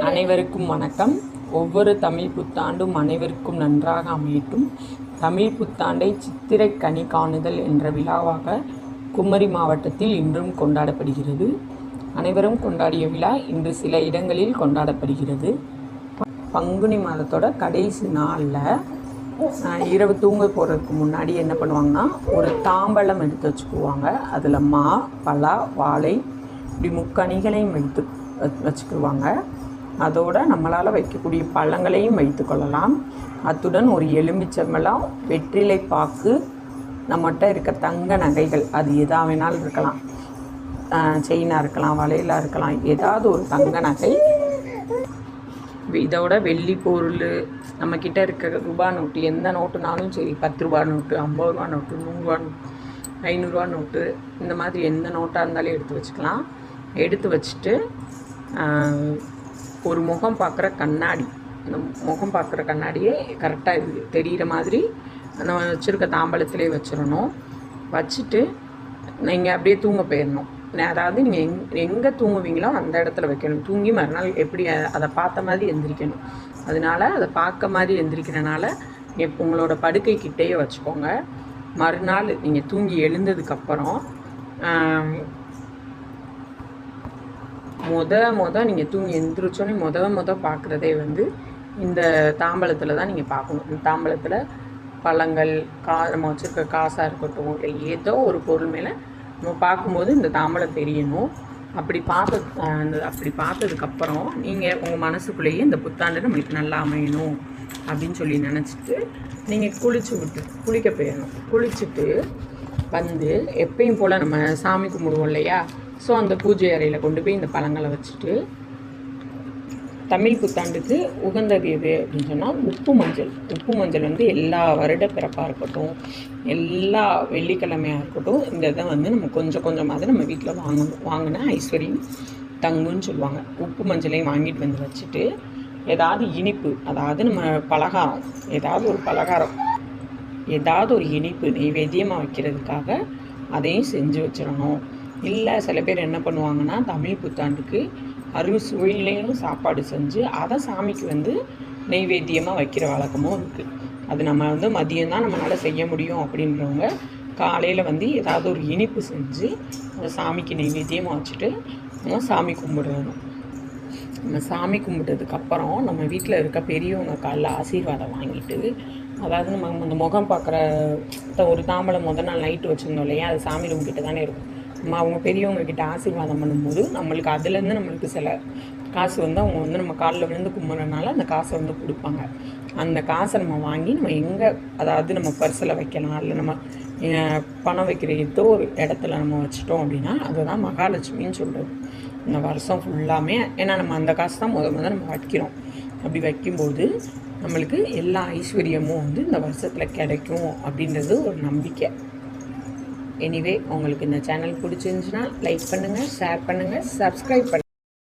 அனைவருக்கும் வணக்கம். ஒவ்வொரு தமிழ் புத்தாண்டும் அனைவருக்கும் நன்றாக அமையட்டும். தமிழ் புத்தாண்டை சித்திரை கனி காணுதல் என்ற விழாவாக குமரி மாவட்டத்தில் இன்றும் கொண்டாடப்படுகிறது. அனைவரும் கொண்டாடிய விழா இன்று சில இடங்களில் கொண்டாடப்படுகிறது. பங்குனி மாதத்தோட கடைசி நாளில் இரவு தூங்க போகிறதுக்கு முன்னாடி என்ன பண்ணுவாங்கன்னா, ஒரு தாம்பலம் எடுத்து வச்சுக்குவாங்க. அதில் மா, பலா, வாழை இப்படி முக்கணிகளையும் வச்சுக்குவாங்க. அதோடு நம்மளால் வைக்கக்கூடிய பழங்களையும் வைத்து கொள்ளலாம். அத்துடன் ஒரு எலுமிச்சம்பழம், வெற்றிலை பாக்கு, நம்மகிட்ட இருக்க தங்க நகைகள், அது எதாக வேணாலும் இருக்கலாம், செயினாக இருக்கலாம், வளையலாக இருக்கலாம், ஏதாவது ஒரு தங்க நகை. இதோட வெள்ளி பொருள், நம்மக்கிட்ட இருக்கிற ரூபா நோட்டு, எந்த நோட்டுனாலும் சரி, 10 ரூபா நோட்டு, 50 ரூபா நோட்டு, 100 ரூபா நோட்டு, 500 ரூபா நோட்டு, இந்த மாதிரி எந்த நோட்டாக இருந்தாலும் எடுத்து வச்சுக்கலாம். எடுத்து வச்சுட்டு ஒரு முகம் பார்க்குற கண்ணாடி, அந்த முகம் பார்க்குற கண்ணாடியே கரெக்டாக தெரிகிற மாதிரி நம்ம வச்சுருக்க தாம்பலத்திலே வச்சிடணும். வச்சுட்டு நீங்கள் அப்படியே தூங்க போயிடணும். அதாவது நீங்கள் எங்கே தூங்குவீங்களோ அந்த இடத்துல வைக்கணும். தூங்கி மறுநாள் எப்படி அதை பார்த்த மாதிரி எந்திரிக்கணும். அதனால் அதை பார்க்க மாதிரி எந்திரிக்கிறனால உங்களோட படுக்கை கிட்டேயே வச்சுக்கோங்க. மறுநாள் நீங்கள் தூங்கி எழுந்ததுக்கப்புறம் நீங்கள் தூங்கி எழுந்திரிச்சோன்னே பார்க்குறதே இந்த தாம்பலத்தில் தான் நீங்கள் பார்க்கணும். இந்த தாம்பலத்தில் பழங்கள், நம்ம வச்சுருக்க காசாக இருக்கட்டும், இல்லை ஏதோ ஒரு பொருள் மேலே நம்ம பார்க்கும்போது இந்த தாம்பலம் தெரியணும். அப்படி பார்த்ததுக்கப்புறம் நீங்கள் உங்கள் மனசுக்குள்ளேயே இந்த புத்தாண்டு நம்மளுக்கு நல்லா அமையணும் அப்படின்னு சொல்லி நினச்சிட்டு நீங்கள் குளிக்க போயிடணும். குளிச்சுட்டு எப்பயும் போல் நம்ம சாமி கும்பிடுவோம் இல்லையா, ஸோ அந்த பூஜை அறையில் கொண்டு போய் இந்த பழங்களை வச்சுட்டு, தமிழ் புத்தாண்டுக்கு உகந்தது எது அப்படின்னு சொன்னால் உப்பு மஞ்சள் எல்லா வருட பிறப்பாக இருக்கட்டும், எல்லா வெள்ளிக்கிழமையாக இருக்கட்டும், இந்த இதை நம்ம கொஞ்சம் கொஞ்சமாக நம்ம வீட்டில் வாங்கினா ஐஸ்வர்யம் தங்குன்னு சொல்லுவாங்க. உப்பு மஞ்சளையும் வாங்கிட்டு வச்சுட்டு, ஏதாவது இனிப்பு, அதாவது நம்ம பலகாரம், ஏதாவது ஒரு இனிப்பு நைவேத்தியமாக வைக்கிறதுக்காக அதையும் செஞ்சு வச்சிடணும். இல்லை சில பேர் என்ன பண்ணுவாங்கன்னா, தமிழ் புத்தாண்டுக்கு அறுசுவையிலையும் சாப்பாடு செஞ்சு அதை சாமிக்கு நெய்வேத்தியமாக வைக்கிற வழக்கமும் இருக்குது. அது நம்ம மதியம்தான் நம்மளால் செய்ய முடியும் அப்படின்றவங்க காலையில் ஏதாவது ஒரு இனிப்பு செஞ்சு அந்த சாமிக்கு நெய்வேத்தியமாக வச்சுட்டு நம்ம சாமி கும்பிடணும். நம்ம சாமி கும்பிட்டதுக்கப்புறம் நம்ம வீட்டில் இருக்க பெரியவங்க காலில் ஆசீர்வாதம் வாங்கிட்டு, அதாவது நம்ம அந்த முகம் பார்க்குற ஒரு தாம்பலம் முதல் நாள் நைட்டு வச்சுருந்தோம் இல்லையா, அது சாமி ரூம் கிட்ட தானே இருக்கும். நம்ம அவங்க பெரியவங்க கிட்ட ஆசீர்வாதம் பண்ணும்போது நம்மளுக்கு அதுலேருந்து நம்மளுக்கு சில காசு அவங்க நம்ம காலில் விழுந்து கும்பிட்றதுனால அந்த காசை கொடுப்பாங்க. அந்த காசை நம்ம வாங்கி நம்ம எங்கே, அதாவது நம்ம பர்ஸில் வைக்கலாம், இல்லை நம்ம பணம் வைக்கிற ஏதோ ஒரு இடத்துல நம்ம வச்சிட்டோம் அப்படின்னா அதுதான் மகாலட்சுமின்னு சொல்கிறது. இந்த வருஷம் ஃபுல்லாமே, ஏன்னா நம்ம அந்த காசு தான் நம்ம வைக்கிறோம். அப்படி வைக்கும்போது நம்மளுக்கு எல்லா ஐஸ்வர்யமும் இந்த வருஷத்தில் கிடைக்கும் அப்படின்றது ஒரு நம்பிக்கை. எனிவே, உங்களுக்கு இந்த சேனல் பிடிச்சிருந்துச்சுன்னா லைக் பண்ணுங்கள், ஷேர் பண்ணுங்கள், சப்ஸ்கிரைப் பண்ணுங்கள்.